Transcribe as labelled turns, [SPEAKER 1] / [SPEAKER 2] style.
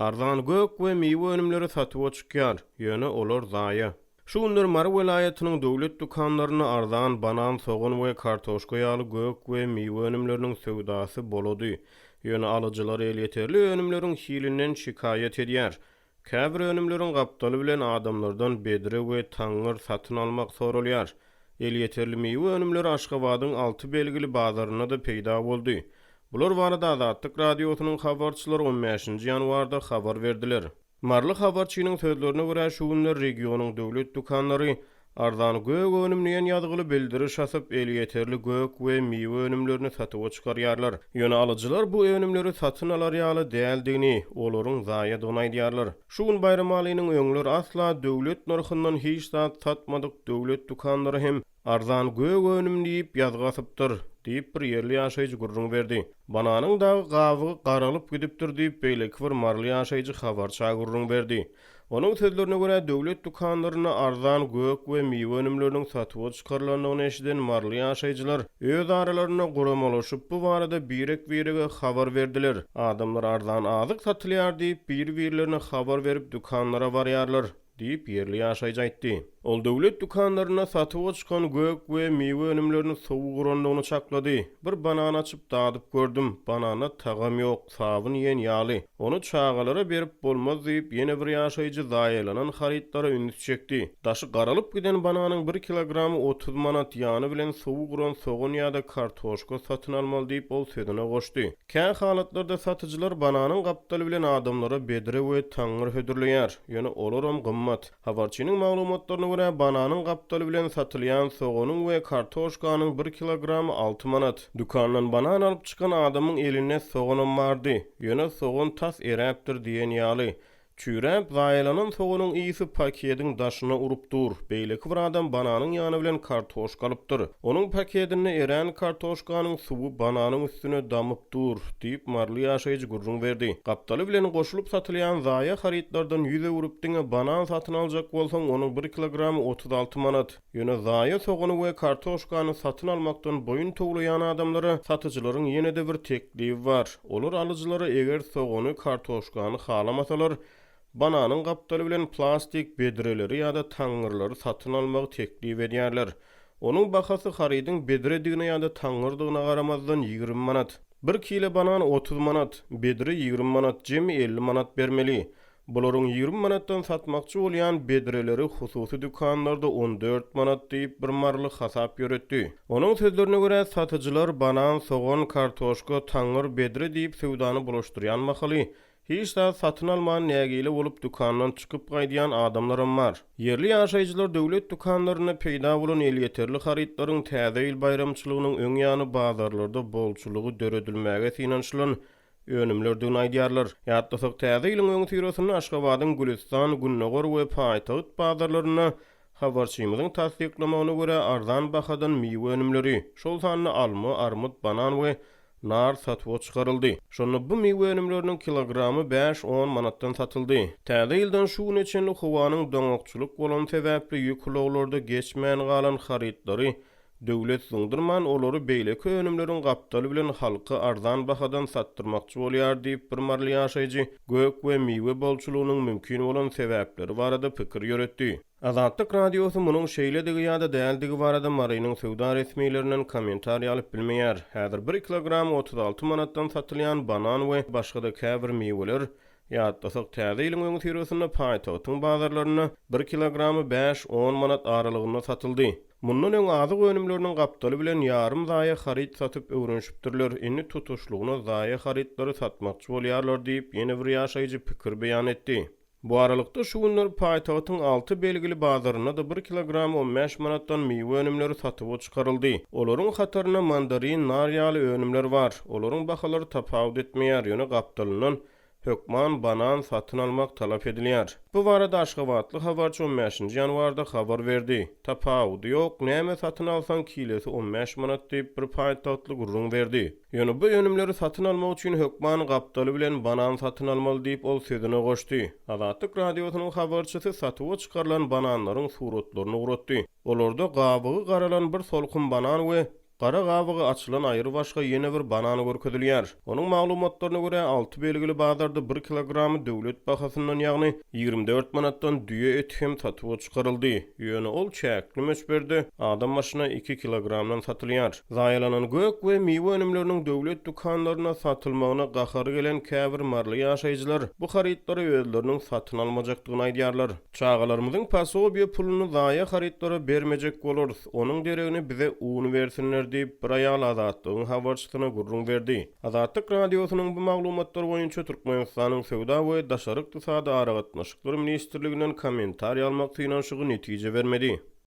[SPEAKER 1] Arzan gök we miwe önümleri satyp çykýar, ýöne olar zaýa. Şu günler Mara welaýatynyň döwlet dukanlaryna arzan banan, soğan we kartoşka ýaly gök we miwe önümleriniň söwdasy bolady. Ýöne alyjylar elýeterli önümleriň hilininden şikaýet edýär. Käbir önümleriň gapdaly bilen adamlardan bedre we taňyr satyn almak sorulýar. Elýeterli miwe önümleri Aşgabatyň 6 belgili bazaryna da peýda boldy. Bular barada Azatlyk radiosynyň habarçylary 15-nji ýanwarda habar berdiler. Marly habarçynyň sözlerine görä şu günler regionyň döwlet dukanlary arzan gök önümleýän ýazgyly bildiriş asyp elýeterli gök we miwe önümlerini satyp çykarýarlar. Ýöne alyjylar bu önümleri satyn alar ýaly däldigini olaryň zaýa donaýdýarlar. Şu gün bayram alynyň öňler asla döwlet narhyndan hiç zat satmadyk döwlet dukanlary hem arzan gök önümleyip ýazgasypdyr diýip bir ýerli ýaşaýjy gurrun berdi. Bananyň da gawy garalyp gidipdir diýip beýleki bir marly ýaşaýjy habarça gurrun berdi. Onun sözlerine görä döwlet dukanlaryna arzan gök we miwe önümleriniň satyp çykarylanyny eşiden marly ýaşaýjylar öz aralaryna guramalaşyp bu barada birek-birege habar berdiler. Adamlar arzan azyk satylýar diýip bir-birlerine habar berip dukanlara barýarlar diýip ýerli ýaşaýjy aýtdy. Ol döwlet dukanlaryna satyp çykan gök we miwe önümlerini sowu guranlygyny çaklady. Bir banan açyp dadyp gördüm. Banana tagam ýok, sabyn ýen ýaly. Onu çağalara berip bolmaz diýip ýene bir ýaşaýjy zaýalanan haritlara üns çekdi. Daşy garalyp giden bananyň 1 kilogramy 30 manat ýany bilen sowu guran soğan ýa-da kartoşka satyn almaly diýip ol sözüne goşdy. Kän halatlarda satyjylar bananyň gapdaly bilen adamlara bedre we taňyr hödürleýär. Ýöne olaram gymmat. Habarçynyň maglumatlaryna görä bananyň gapdaly bilen satylýan soğanyň we kartoşkanyň 1 kilogramy 6 manat. Dukandan banan alyp çykan adamyň eline soğanam bardy. Ýöne soğan tas eräpdir diýen ýaly. Çürep zaýalanan soğanyň ýygy paketiň daşyna urupdyr. Beýleki bir adam bananyň ýany bilen kartoşka alypdyr. Onuň paketini eren kartoşkanyň suwu bananyň üstüne damypdyr diýip marly ýaşaýjy gurrun berdi. Gapdaly bilen goşulyp satylýan zaýa haritlardan ýüze urupdyňa banan satyn aljak bolsaň onuň 1 kilogramy 36 manat. Ýöne zaýa soğany we kartoşkany satyn almakdan boyun toglaýan adamlara satyjylaryň ýene-de bir teklifi bar. Olar alyjylary eger soğany kartoşkany halamasalar bananyň gapdaly bilen plastik bedreleri ýa-da taňyrlary satyn almagy teklip edýärler. Onuň bahasy haridiň bedredigine ýa-da taňyrdygyna garamazdan 20 manat. 1 kilo banan 30 manat, bedre 20 manat, jemi 50 manat bermeli. Bularyň 20 manatdan satmakçy bolýan bedreleri hususy dukanlarda 14 manat diýip bir marly hasap ýöretdi. Onuň sözlerine görä satyjylar banan, soğan, kartoşka, taňyr, bedre diýip söwdany bulaşdyrýan mahaly hiç da satın alman nägili bolup dukandan çykyp gaýdýan adamlarym bar. Yerli ýaşaýjylar döwlet dukanlaryna peýda bolan elýeterli haritlaryň täze ýyl bayramçylygynyň öň ýany bazarlarda bolçulugy döredilmäge synançylan önümlerden aýdýarlar. Ýatdasyk täze ýylyň öň tyrasyny Aşgabatyň Gülistan, Günnogor we Paýtagyt bazarlaryna habarçymyzyň tasdiklamagyna görä arzan bahadan miwe önümleri, şol sanyny alma, armut, banan we nar satyp çykaryldy. Şonu bu miwe önümleriniň kilogramy 5-10 manatdan satyldy. Täze ýyldan şu gün içinde howanyň doňokçuluk bolan sebäpli ýükluglarda geçmän galan haritlary döwlet suňdurman olary beýleki önümleriň gapdaly bilen halky arzan bahadan satdyrmakçy bolýar diýip bir marly ýaşaýjy gök we miwe bolçulugynyň mümkin bolan sebäpleri barada pikir ýöretdi. Azatlyk radiosy munyň şeýledigi ýa-da däldigi barada Marynyň söwda resmiýetlerinden kommentariýa alyp bilmeýär. Häzir 1 kilogram 36 manatdan satylýan banan we başga da käbir miweler ýa-da täze ýylyň öňü tyrasyna Paýtagytyň bazarlaryna 1 kilogramy 5-10 manat aralygyna satyldy. Mundan öň azyk önümleriniň gapdaly bilen ýarym zaýa harit satyp öwrenşipdirler. Indi tutuşlugyna zaýa haritlary satmakçy bolýarlar diýip ýene bir ýaşaýjy pikir beýan etdi. Bu aralykda şu günler Paýtagytyň 6 belgili bazaryna da 1 kilogram 15 manatdan miwe önümleri satyp çykaryldy. Olaryň hataryna mandarin, nar ýaly önümler bar. Olaryň bahalary tapawut etmeýär, ýöne gapdalynyň hökman banan satyn almak talap edilýär. Bu barada Aşgabatly habarçy 15-nji ýanwarda habar berdi. Tapawut ýok, näme satyn alsaň kilesi 15 manat diýip bir Paýtagtly gurrun berdi. Ýöne bu önümleri satyn almak üçin hökman gapdaly bilen banan satyn almaly diýip ol sözüne goşdy. Azatlyk radiosynyň habarçysy satyp çykarylan bananlaryň suratlaryny uratdy. Olarda gabygy garalan bir solkun banan we Qara gabygy açylan aýry başga ýene bir banany görkezilýär. Onuň maglumatlaryna görä 6 belgili bazarda 1 kilogramy döwlet bahasyndan ýagny 24 manatdan düýe et hem satyp çykaryldy. Ýöne ol çäkli meşberde adam başyna 2 kilogramdan satylýar. Zaýalanan gök we miwe önümleriniň döwlet dukanlaryna satylmagyna gahary gelen käbir marly ýaşaýjylar bu harytlary özleriniň satyn almajakdygyny aýdýarlar. Çağalarymyzyň pasobiýe puluny zaýa harytlara bermejek bolurys. Onuň deregini bize uny bersinler diýip bir aýal Azatlygyň habarçysyna gurrun berdi. Azatlyk radiosynyň bu maglumatlar boýunça Türkmenistanyň sowda we daşary ykdysady aragatnaşyklary ministrliginden kommentariýa almak synan şugy netije bermedi.